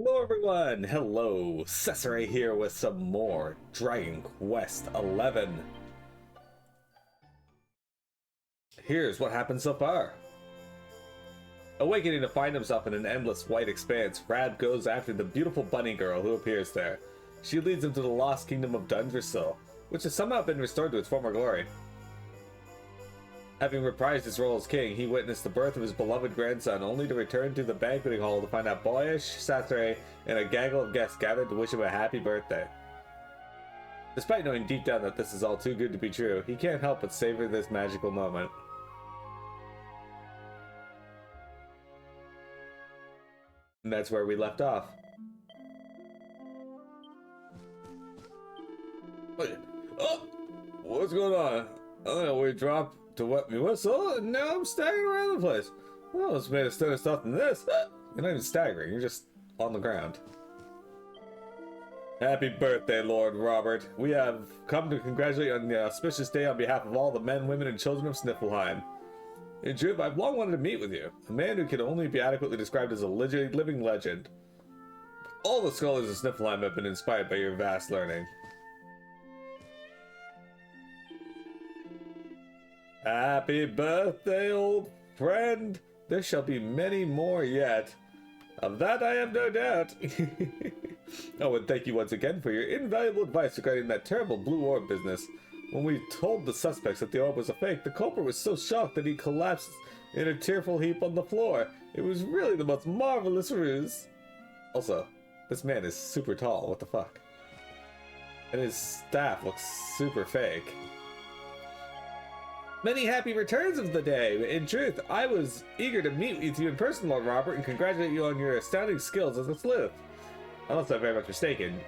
Hello everyone! Hello! Cesare here with some more Dragon Quest XI. Here's what happened so far. Awakening to find himself in an endless white expanse, Rad goes after the beautiful bunny girl who appears there. She leads him to the lost kingdom of Dundrasil, which has somehow been restored to its former glory. Having reprised his role as king, he witnessed the birth of his beloved grandson, only to return to the banqueting hall to find out boyish Sastre and a gaggle of guests gathered to wish him a happy birthday. Despite knowing deep down that this is all too good to be true, he can't help but savor this magical moment. And that's where we left off. Wait. Oh! What's going on? Oh, we dropped to wet me whistle, and now I'm staggering around the place. Well, it's made of stunner stuff than this. You're not even staggering, you're just on the ground. Happy birthday, Lord Robert. We have come to congratulate you on the auspicious day on behalf of all the men, women, and children of Sniffelheim. In truth, I've long wanted to meet with you, a man who can only be adequately described as a living legend. All the scholars of Sniffelheim have been inspired by your vast learning. Happy birthday, old friend! There shall be many more yet. Of that I have no doubt. Oh, and thank you once again for your invaluable advice regarding that terrible blue orb business. When we told the suspects that the orb was a fake, the culprit was so shocked that he collapsed in a tearful heap on the floor. It was really the most marvelous ruse. Also, this man is super tall, what the fuck? And his staff looks super fake. Many happy returns of the day. In truth, I was eager to meet with you in person, Lord Robert, and congratulate you on your astounding skills as a sleuth. Unless I'm very much mistaken,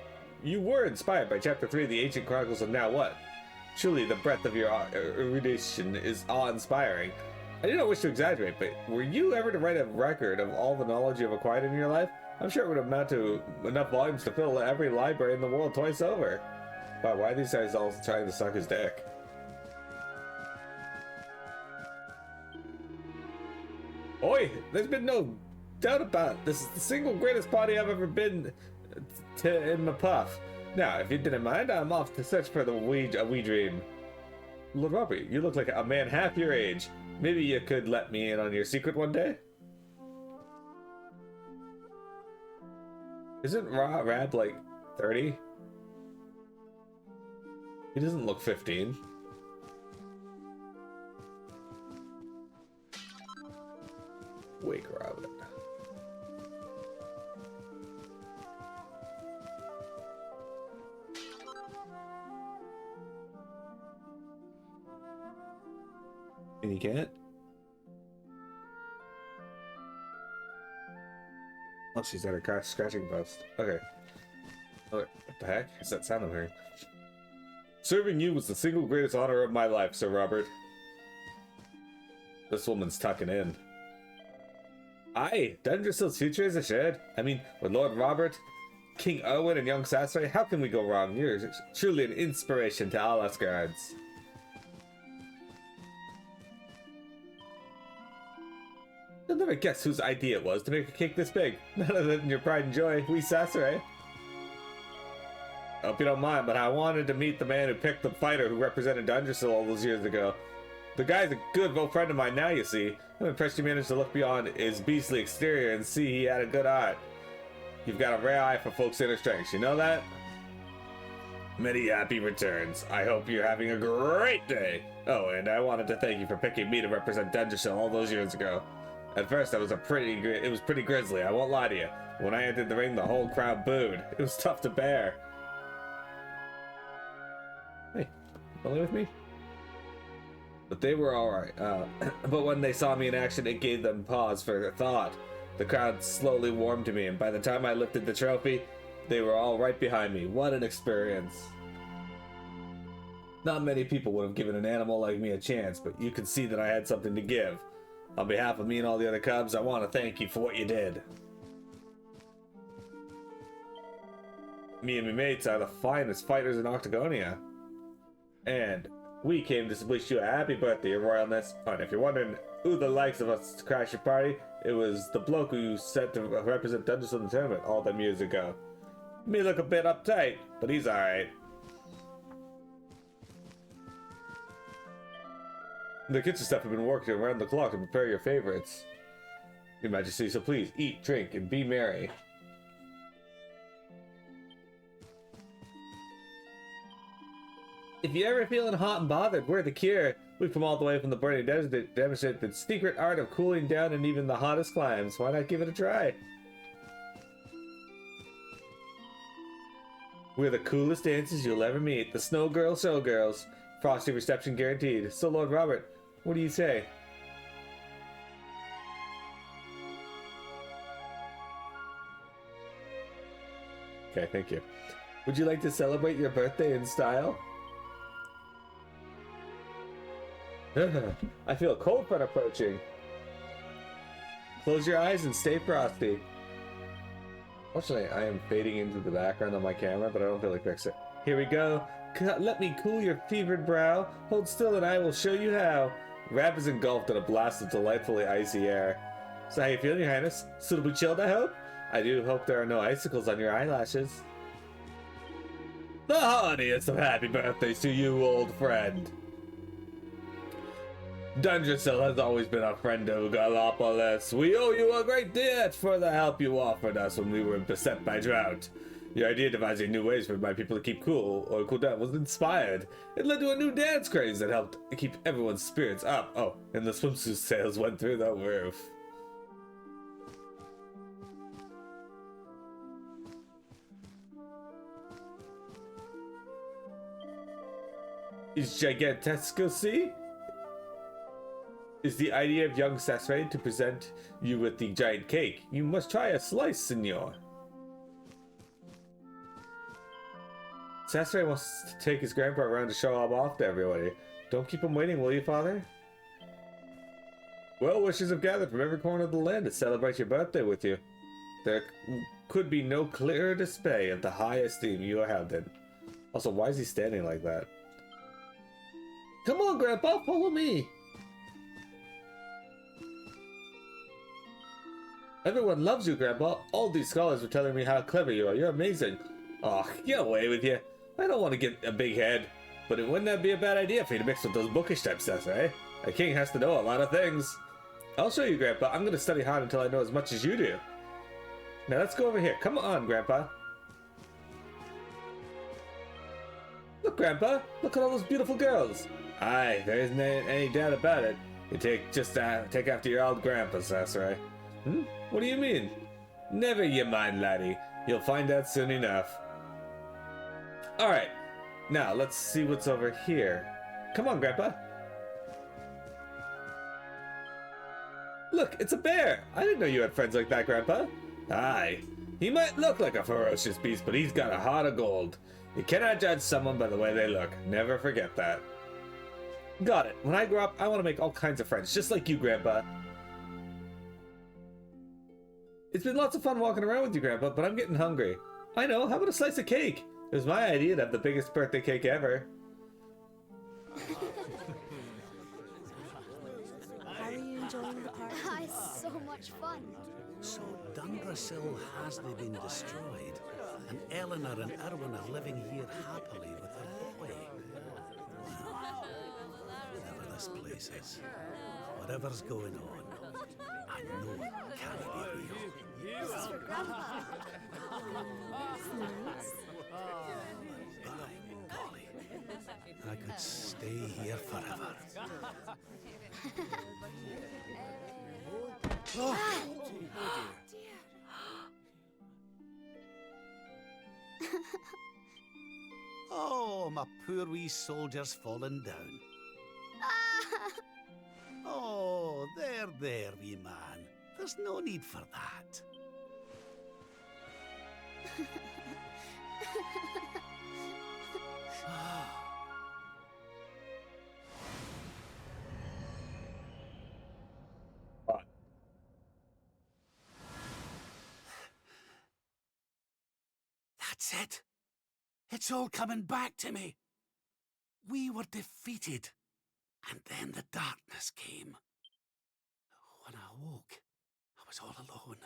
you were inspired by Chapter 3 of the Ancient Chronicles of Now What? Truly, the breadth of your erudition is awe-inspiring. I do not wish to exaggerate, but were you ever to write a record of all the knowledge you have acquired in your life? I'm sure it would amount to enough volumes to fill every library in the world twice over. Wow, why are these guys all trying to suck his dick? Oi, there's been no doubt about it. This is the single greatest party I've ever been to in my puff. Now, if you didn't mind, I'm off to search for a wee dream. Lord Robert, you look like a man half your age. Maybe you could let me in on your secret one day? Isn't Rad like 30? He doesn't look 15. Wake Robin. And you can't? Oh, she's at her scratching post. Okay. What the heck is that sound I'm hearing? Serving you was the single greatest honor of my life, Sir Robert. This woman's tucking in. Aye, Dundrasil's future is assured. I mean, with Lord Robert, King Erwin, and young Sastre, how can we go wrong? You're truly an inspiration to all us guards. You'll never guess whose idea it was to make a cake this big. None other than your pride and joy, we Sastre. I hope you don't mind, but I wanted to meet the man who picked the fighter who represented Dundrasil all those years ago. The guy's a good old friend of mine now, you see. I'm impressed you managed to look beyond his beastly exterior and see he had a good eye. You've got a rare eye for folks' inner strengths, you know that? Many happy returns. I hope you're having a great day. Oh, and I wanted to thank you for picking me to represent Dundrasil all those years ago. At first, it was pretty grisly, I won't lie to you. When I entered the ring, the whole crowd booed. It was tough to bear. Hey, only with me? But they were alright. But when they saw me in action, it gave them pause for thought. The crowd slowly warmed to me, and by the time I lifted the trophy, they were all right behind me. What an experience. Not many people would have given an animal like me a chance, but you could see that I had something to give. On behalf of me and all the other cubs, I want to thank you for what you did. Me and my mates are the finest fighters in Octagonia. And we came to wish you a happy birthday, Your Royalness. And if you're wondering Who the likes of us to crash your party? It was the bloke who you sent to represent Dungeons in the tournament all them years ago. Me look a bit uptight, but he's alright. The kitchen staff have been working around the clock to prepare your favorites. Your Majesty, so please eat, drink, and be merry. If you're ever feeling hot and bothered, we're the cure. We've come all the way from the burning desert to demonstrate the secret art of cooling down in even the hottest climes. Why not give it a try? We're the coolest dancers you'll ever meet. The Snow Girl Showgirls. Frosty reception guaranteed. So, Lord Robert, what do you say? Okay, thank you. Would you like to celebrate your birthday in style? I feel a cold front approaching. Close your eyes and stay frosty. Fortunately, I am fading into the background on my camera, but I don't really fix it. Here we go. Let me cool your fevered brow. Hold still and I will show you how. Rap is engulfed in a blast of delightfully icy air. So how you feeling, Your Highness? Suitably chilled, I hope? I do hope there are no icicles on your eyelashes. The heartiest of happy birthdays to you, old friend. Dungeoncil has always been a friend of Gallopolis. We owe you a great debt for the help you offered us when we were beset by drought. Your idea of devising new ways for my people to keep cool or cool down was inspired. It led to a new dance craze that helped keep everyone's spirits up. Oh, and the swimsuit sales went through the roof. Is Gigantescocy? Is the idea of young Cesare to present you with the giant cake. You must try a slice, senor. Cesare wants to take his grandpa around to show him off to everybody. Don't keep him waiting, will you, Father? Well wishes have gathered from every corner of the land to celebrate your birthday with you. There could be no clearer display of the high esteem you are held in. Also, why is he standing like that? Come on, Grandpa, follow me. Everyone loves you, Grandpa. All these scholars were telling me how clever you are. You're amazing. Oh, get away with you. I don't want to get a big head, but wouldn't that be a bad idea for you to mix with those bookish type stuff, eh? A king has to know a lot of things. I'll show you, Grandpa. I'm going to study hard until I know as much as you do. Now let's go over here. Come on, Grandpa. Look, Grandpa. Look at all those beautiful girls. Aye, there isn't any doubt about it. You take after your old grandpa, Cesare. Hmm? What do you mean? Never you mind, laddie. You'll find out soon enough. Alright. Now, let's see what's over here. Come on, Grandpa. Look, it's a bear. I didn't know you had friends like that, Grandpa. Aye. He might look like a ferocious beast, but he's got a heart of gold. You cannot judge someone by the way they look. Never forget that. Got it. When I grow up, I want to make all kinds of friends, just like you, Grandpa. It's been lots of fun walking around with you, Grandpa, but I'm getting hungry. I know, how about a slice of cake? It was my idea to have the biggest birthday cake ever. How are you enjoying the party? It's so much fun. So Dundrasil hasn't been destroyed, and Eleanor and Erwin are living here happily with their boy. Well, whatever this place is, whatever's going on, I know it can't be real. This is for Grandpa. Nice. By golly, I could stay here forever. Oh, my poor wee soldier's fallen down. Oh, there, wee man. There's no need for that. That's it. It's all coming back to me. We were defeated, and then the darkness came. woke, I was all alone.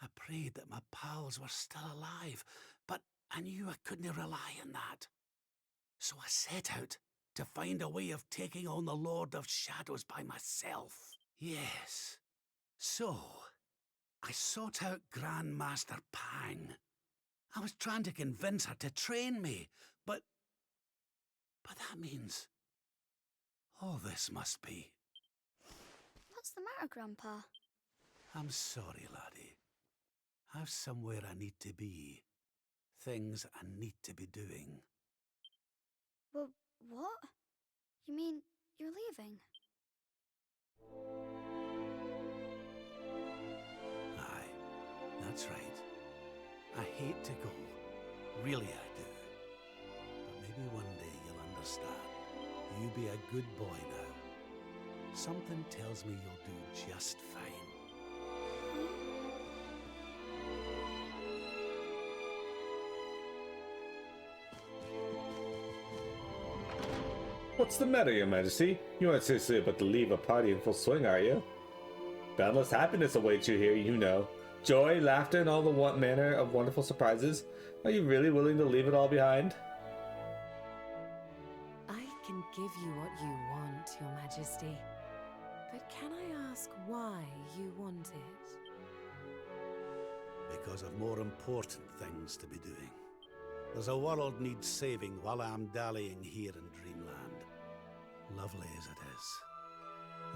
I prayed that my pals were still alive, but I knew I couldn't rely on that. So I set out to find a way of taking on the Lord of Shadows by myself. Yes. So, I sought out Grandmaster Pang. I was trying to convince her to train me, but that means all this must be. What's the matter, Grandpa? I'm sorry, laddie. I've somewhere I need to be. Things I need to be doing. Well, what? You mean you're leaving? Aye, that's right. I hate to go. Really I do. But maybe one day you'll understand. You be a good boy now. Something tells me you'll do just fine. What's the matter, Your Majesty? You aren't seriously about to leave a party in full swing, are you? Boundless happiness awaits you here, you know. Joy, laughter, and all the manner of wonderful surprises. Are you really willing to leave it all behind? I can give you what you want, Your Majesty. But can I ask why you want it? Because of more important things to be doing. There's a world needs saving while I'm dallying here in Dreamland. Lovely as it is.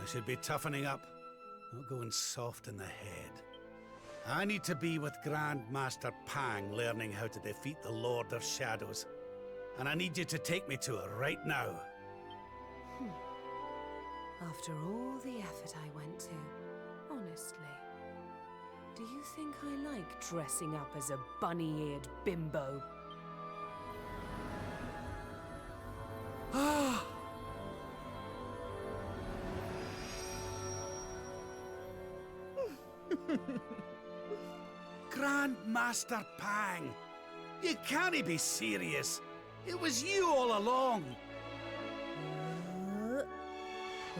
I should be toughening up, not going soft in the head. I need to be with Grandmaster Pang learning how to defeat the Lord of Shadows. And I need you to take me to her right now. After all the effort I went to, honestly, do you think I like dressing up as a bunny-eared bimbo? Grandmaster Pang! You can't be serious! It was you all along!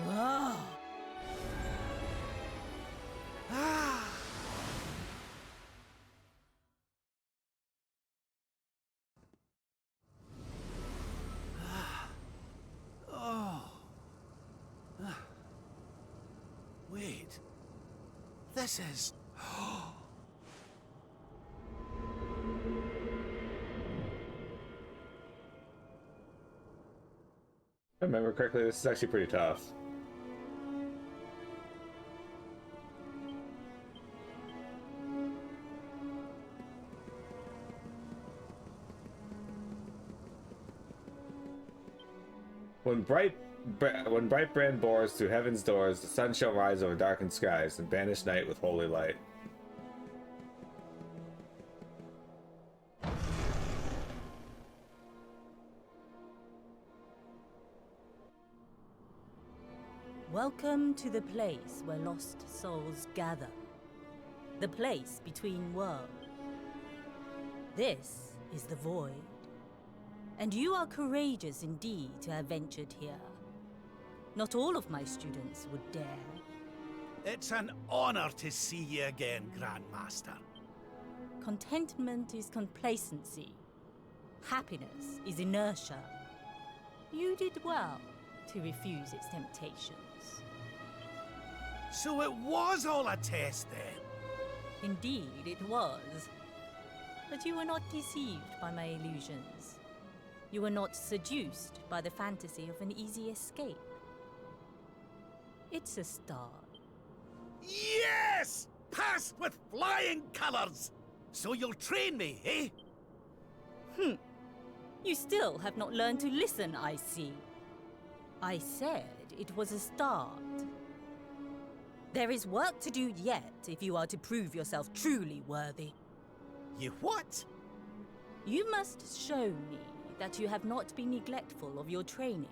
Ah! Oh. Wait. This is... If I remember correctly, this is actually pretty tough. When bright brand bores through heaven's doors, the sun shall rise over darkened skies and banish night with holy light. Welcome to the place where lost souls gather. The place between worlds. This is the Void. And you are courageous indeed to have ventured here. Not all of my students would dare. It's an honor to see you again, Grandmaster. Contentment is complacency. Happiness is inertia. You did well to refuse its temptations. So it was all a test then? Indeed, it was. But you were not deceived by my illusions. You were not seduced by the fantasy of an easy escape. It's a start. Yes! Passed with flying colors! So you'll train me, eh? You still have not learned to listen, I see. I said it was a start. There is work to do yet if you are to prove yourself truly worthy. You what? You must show me that you have not been neglectful of your training.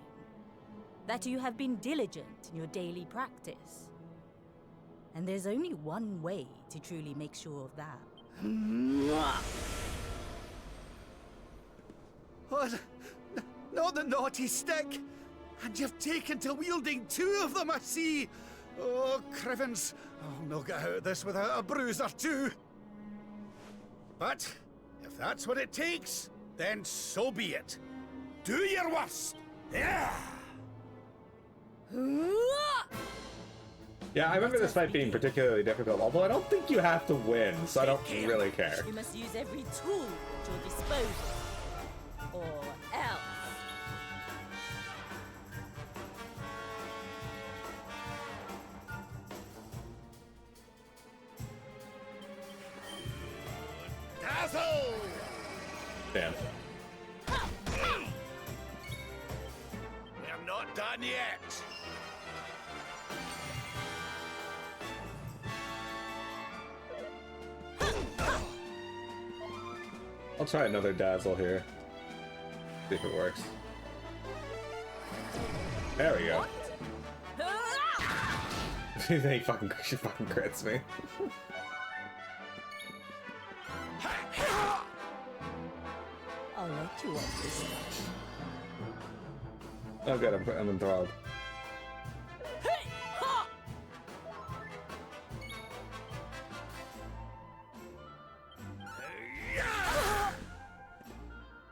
That you have been diligent in your daily practice. And there's only one way to truly make sure of that. Oh, not the naughty stick! And you've taken to wielding two of them, I see! Oh, Crivens, I'll no get out of this without a bruise or two. But if that's what it takes, then so be it. Do your worst. Yeah. Yeah, I remember this fight being particularly difficult, although I don't think you have to win, so I don't really care. You must use every tool at your disposal. Or else. Dazzle! Damn. We're not done yet. I'll try another dazzle here. See if it works. There we go. She fucking crits me. I'll let you off this time. Oh good, I'm enthralled.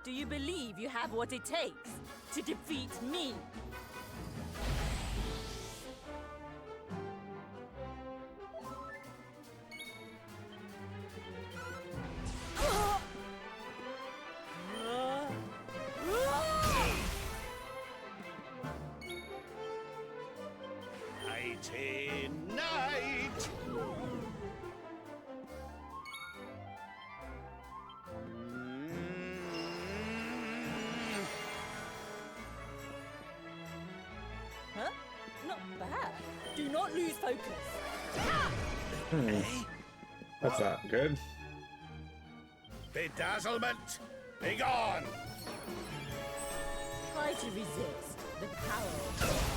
Do you believe you have what it takes to defeat me? Nighty night. Huh? Not bad. Do not lose focus. That's not good. Bedazzlement, be gone. Try to resist the power of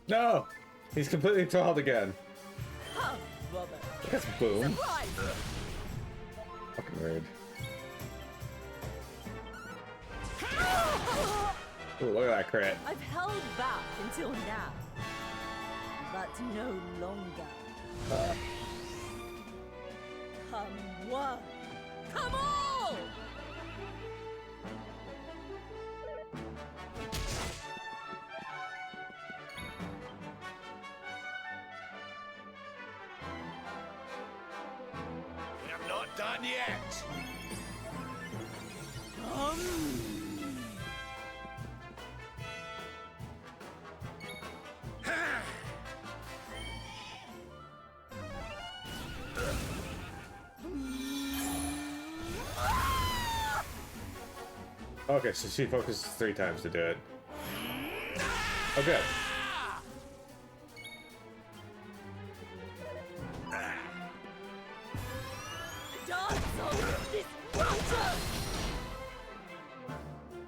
No! He's completely enthralled again. Huh, Robert. That's boom. Surprise! Fucking rude. Ooh, look at that crit. I've held back until now, but no longer. Come one, come all! We're not done yet. Okay, so she focuses 3 times to do it. Oh, good.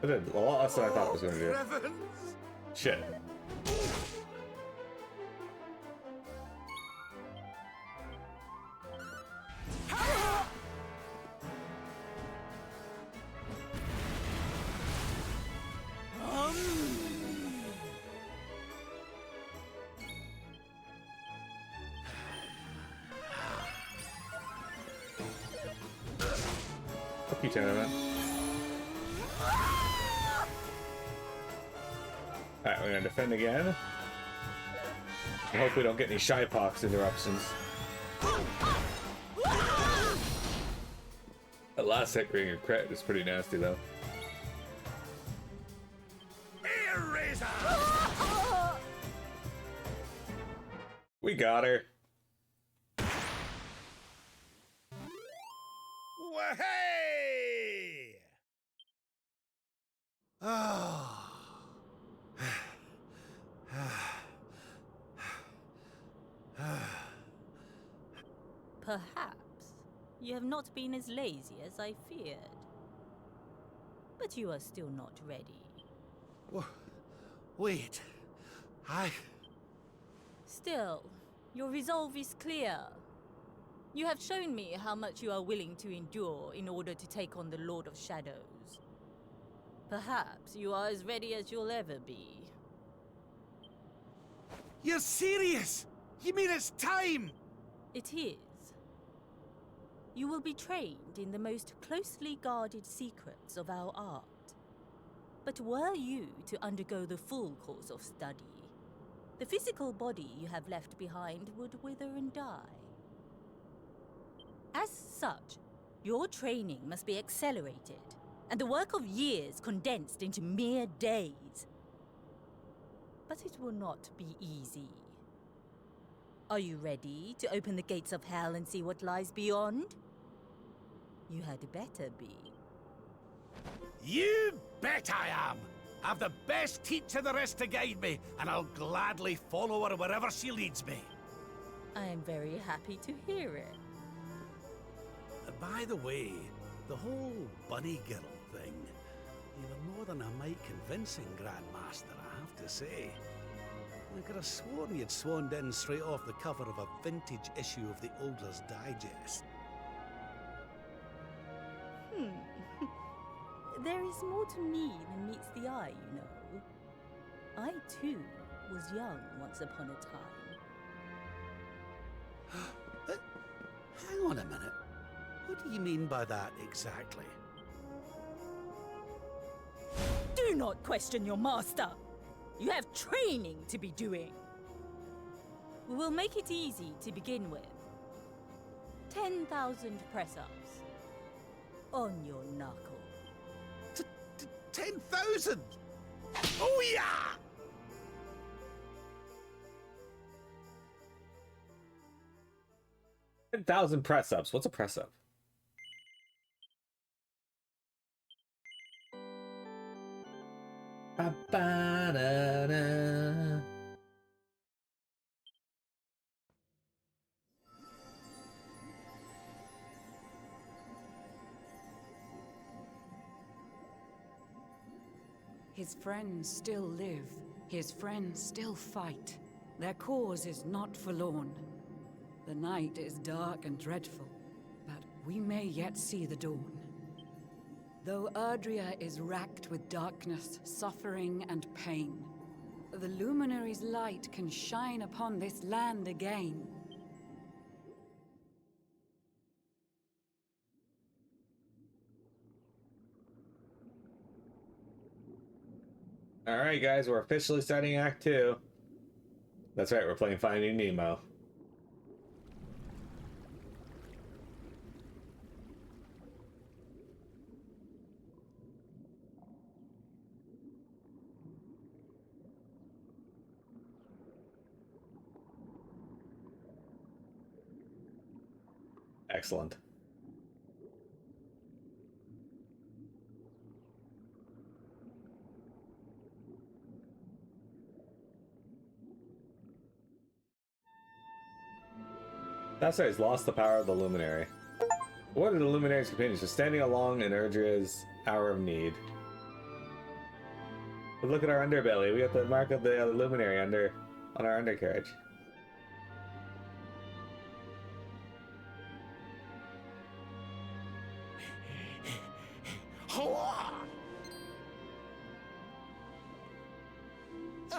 I did a lot less than I thought it was going to do. Crivens. Shit. Fuck you, tournament. Alright, we're gonna defend again. I hope we don't get any shy pox interruptions. That last hit being a crit is pretty nasty though. Eraser. We got her. Wahey! Oh. Perhaps you have not been as lazy as I feared. But you are still not ready. Wait. Still, your resolve is clear. You have shown me how much you are willing to endure in order to take on the Lord of Shadows. Perhaps you are as ready as you'll ever be. You're serious? You mean it's time? It is. You will be trained in the most closely guarded secrets of our art. But were you to undergo the full course of study, the physical body you have left behind would wither and die. As such, your training must be accelerated, and the work of years condensed into mere days. But it will not be easy. Are you ready to open the gates of hell and see what lies beyond? You had better be. You bet I am! I've the best teacher there is to guide me, and I'll gladly follow her wherever she leads me. I am very happy to hear it. By the way, the whole bunny girl thing, you were more than a mite convincing, Grandmaster, I have to say. I could have sworn you'd swaned in straight off the cover of a vintage issue of the Ogler's Digest. There is more to me than meets the eye, you know. I, too, was young once upon a time. Hang on a minute. What do you mean by that exactly? Do not question your master! You have training to be doing. We will make it easy to begin with. 10,000 press-ups. On your knuckle. 10,000! Oh yeah! $10,000 press-ups. What's a press-up? Ba-ba-da-da. His friends still live. His friends still fight. Their cause is not forlorn. The night is dark and dreadful, but we may yet see the dawn. Though Erdrea is racked with darkness, suffering, and pain, the Luminary's light can shine upon this land again. All right, guys, we're officially starting Act 2. That's right, we're playing Finding Nemo. Excellent. That's right, he's lost the power of the Luminary. What are the Luminary's companions? Just standing along in Erdrea's hour of need. But look at our underbelly. We got the mark of the Luminary on our undercarriage.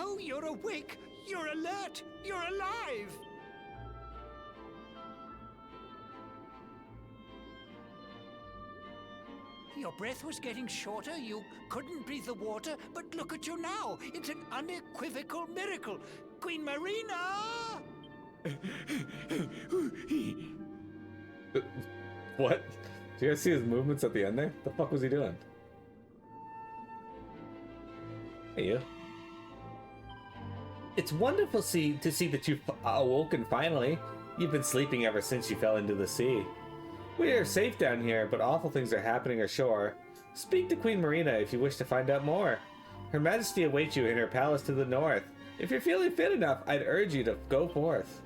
Oh, you're awake! You're alert! You're alive! Your breath was getting shorter, you couldn't breathe the water, but look at you now! It's an unequivocal miracle! Queen Marina! What? Do you guys see his movements at the end there? The fuck was he doing? Hey, you. It's wonderful to see that you've awoken finally. You've been sleeping ever since you fell into the sea. We are safe down here, but awful things are happening ashore. Speak to Queen Marina if you wish to find out more. Her Majesty awaits you in her palace to the north. If you're feeling fit enough, I'd urge you to go forth.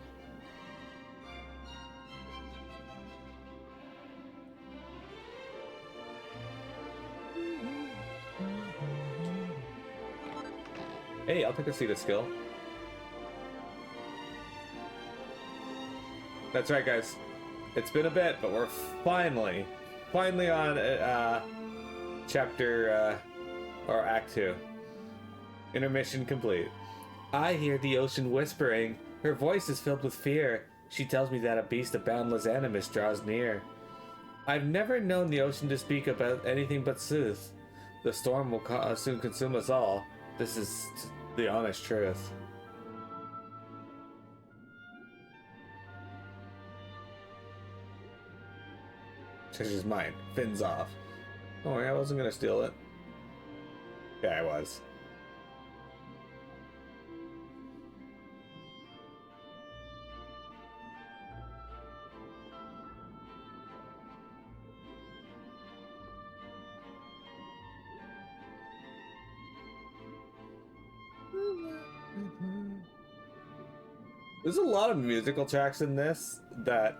Hey, I'll take a seat of skill. That's right, guys. It's been a bit, but we're finally on chapter or act 2. Intermission complete. I hear the ocean whispering. Her voice is filled with fear. She tells me that a beast of boundless animus draws near. I've never known the ocean to speak about anything but sooth. The storm will soon consume us all. This is the honest truth. Treasure's mine. Fins off. Don't worry, I wasn't gonna steal it. Yeah, I was. There's a lot of musical tracks in this that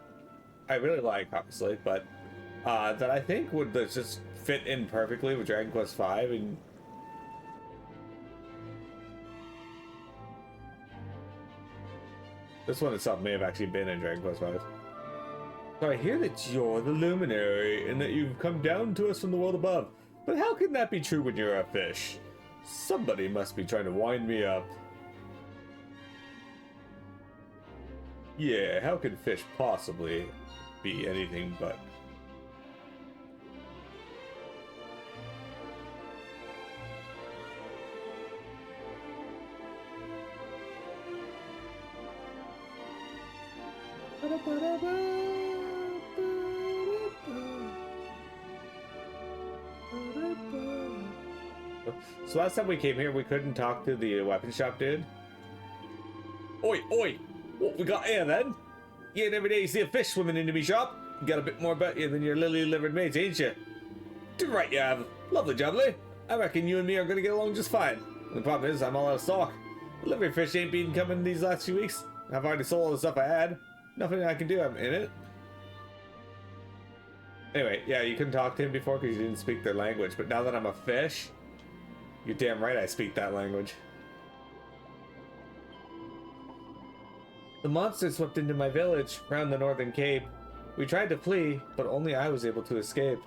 I really like, obviously, but that I think would just fit in perfectly with Dragon Quest V. And this one itself may have actually been in Dragon Quest V. So I hear that you're the luminary and that you've come down to us from the world above. But how can that be true when you're a fish? Somebody must be trying to wind me up. Yeah, how can fish possibly be anything but? So last time we came here, we couldn't talk to the weapon shop dude. Oi, oi! What we got here then? You ain't every day you see a fish swimming into me shop. You got a bit more about you than your lily-livered mates, ain't you? Too right you have. Lovely jubbly. I reckon you and me are gonna get along just fine. The problem is, I'm all out of stock. The livery fish ain't been coming these last few weeks. I've already sold all the stuff I had. Nothing I can do, I'm in it. Anyway, yeah, you couldn't talk to him before because you didn't speak their language, but now that I'm a fish, you're damn right I speak that language. The monsters swept into my village around the northern cape. We tried to flee, but only I was able to escape.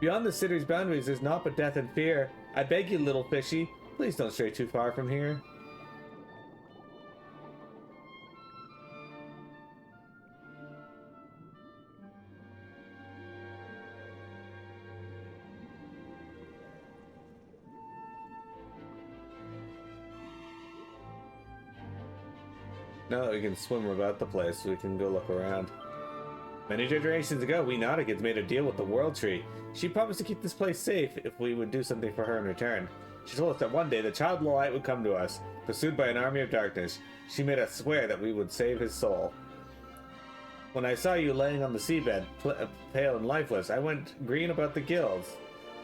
Beyond the city's boundaries, there's naught but death and fear. I beg you, little fishy, please don't stray too far from here. Now that we can swim about the place, we can go look around. Many generations ago, we Nauticans made a deal with the World Tree. She promised to keep this place safe if we would do something for her in return. She told us that one day the Child of the Light would come to us, pursued by an army of darkness. She made us swear that we would save his soul. When I saw you laying on the seabed, pale and lifeless, I went green about the gills.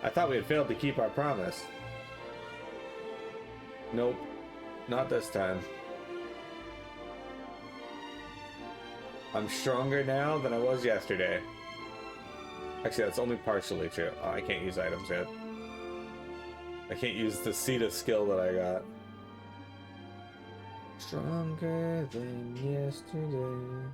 I thought we had failed to keep our promise. Nope, not this time. I'm stronger now than I was yesterday. Actually, that's only partially true. Oh, I can't use items yet. I can't use the seed of skill that I got. Stronger than yesterday.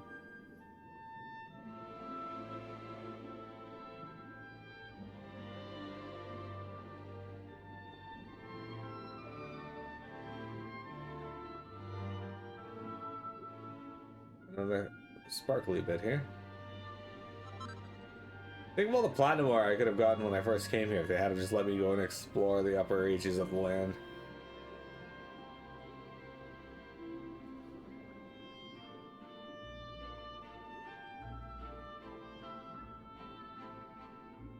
Another sparkly bit here. Think of all the platinum ore I could have gotten when I first came here if they had just let me go and explore the upper reaches of the land.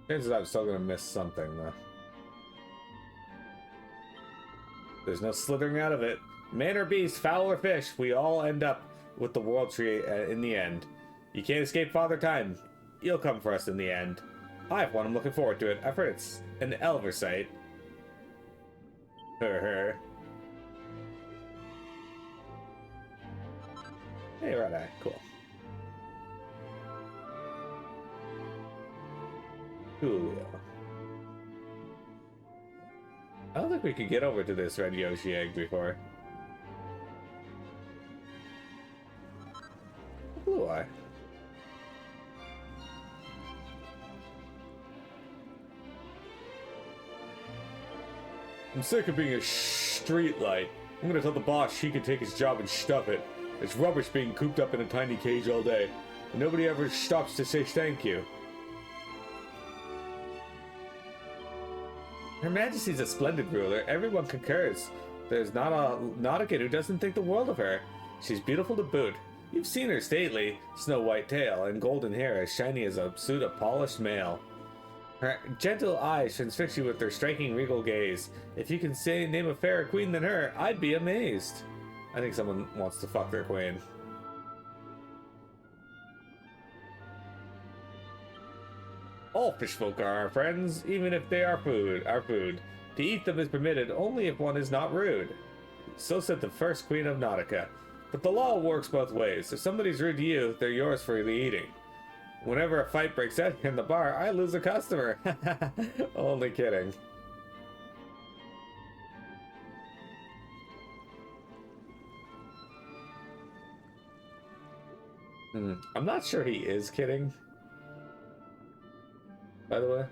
Chances I'm still gonna miss something though. There's no slithering out of it. Man or beast, fowl or fish, we all end up with the World Tree in the end. You can't escape Father Time. He'll come for us in the end. I have one, I'm looking forward to it. I've heard it's an Elver site. Hey, right eye, cool. Coolio. I don't think we could get over to this red Yoshi egg before. Blue eye. I'm sick of being a street light. I'm gonna tell the boss he can take his job and stuff it. It's rubbish being cooped up in a tiny cage all day. And nobody ever stops to say thank you. Her Majesty's a splendid ruler. Everyone concurs. There's not a kid who doesn't think the world of her. She's beautiful to boot. You've seen her stately, snow-white tail and golden hair as shiny as a suit of polished mail. Her gentle eyes transfix you with their striking regal gaze. If you can name a fairer queen than her, I'd be amazed. I think someone wants to fuck their queen. All fish folk are our friends, even if they are our food. To eat them is permitted only if one is not rude. So said the first queen of Nautica. But the law works both ways. If somebody's rude to you, they're yours for the eating. Whenever a fight breaks out in the bar, I lose a customer. Only kidding. I'm not sure he is kidding. By the way.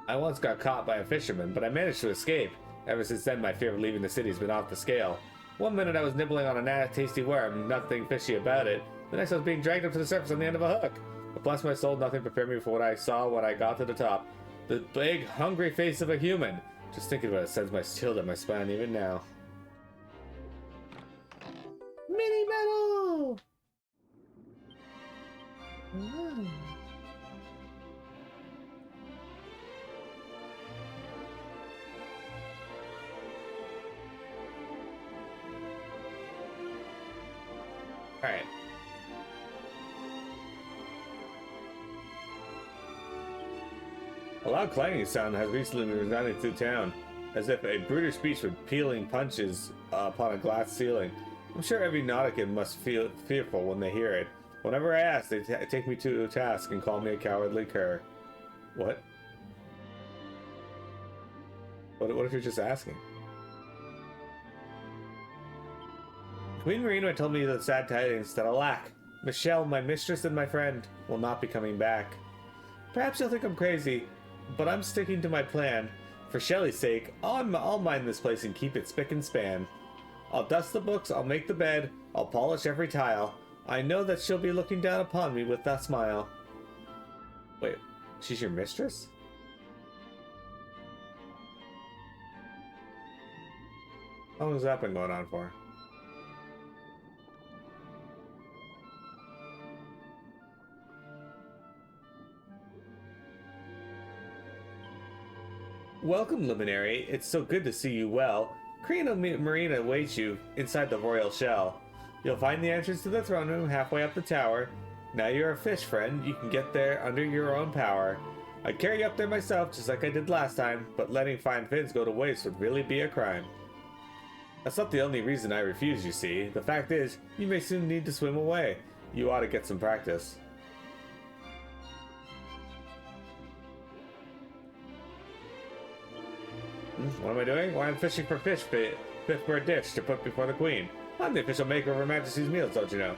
I once got caught by a fisherman, but I managed to escape. Ever since then, my fear of leaving the city has been off the scale. One minute I was nibbling on a tasty worm, nothing fishy about it. The next I was being dragged up to the surface on the end of a hook. But bless my soul, nothing prepared me for what I saw when I got to the top. The big, hungry face of a human. Just thinking about it sends my chill down my spine even now. Mini medal! Alright. A loud clanging sound has recently been resounding through town, as if a brutish beast with peeling punches upon a glass ceiling. I'm sure every Nautican must feel fearful when they hear it. Whenever I ask, they take me to task and call me a cowardly cur. What? What if you're just asking? Queen Marina told me the sad tidings that, alack, Michelle, my mistress and my friend, will not be coming back. Perhaps you'll think I'm crazy, but I'm sticking to my plan. For Shelley's sake, I'll mind this place and keep it spick and span. I'll dust the books, I'll make the bed, I'll polish every tile. I know that she'll be looking down upon me with that smile. Wait, she's your mistress? How long has that been going on for? Welcome, Luminary. It's so good to see you well. Krino Marina awaits you inside the royal shell. You'll find the entrance to the throne room halfway up the tower. Now you're a fish friend, you can get there under your own power. I'd carry you up there myself, just like I did last time, but letting fine fins go to waste would really be a crime. That's not the only reason I refuse, you see. The fact is, you may soon need to swim away. You ought to get some practice. What am I doing? Why, I'm fishing for fish for a dish to put before the queen. I'm the official maker of Her Majesty's meals, don't you know?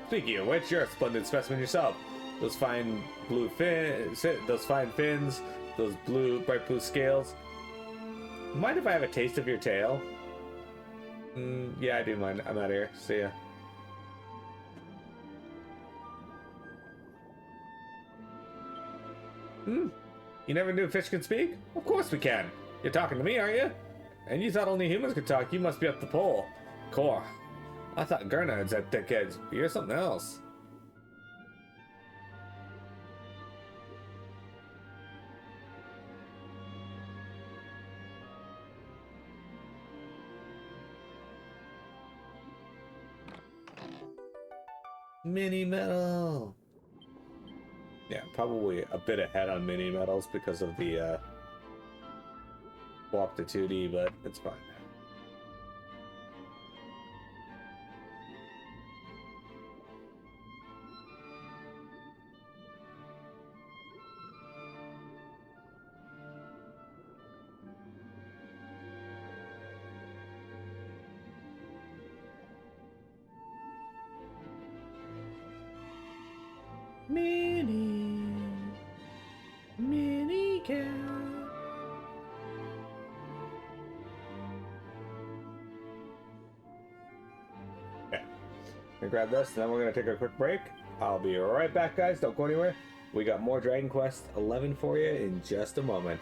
Speaking of which, you're a splendid specimen yourself. Those fine fins, those bright blue scales. Mind if I have a taste of your tail? Yeah, I do mind. I'm out of here. See ya. You never knew fish could speak? Of course we can. You're talking to me, aren't you? And you thought only humans could talk. You must be up the pole. Core. I thought Gurnards had thick heads, but you're something else. Mini metal. Yeah, probably a bit ahead on mini metals because of the walk to 2D, but it's fine. Mini. kill. Okay. Gonna grab this, and then we're gonna take a quick break. I'll be right back, guys. Don't go anywhere. We got more Dragon Quest 11 for you in just a moment.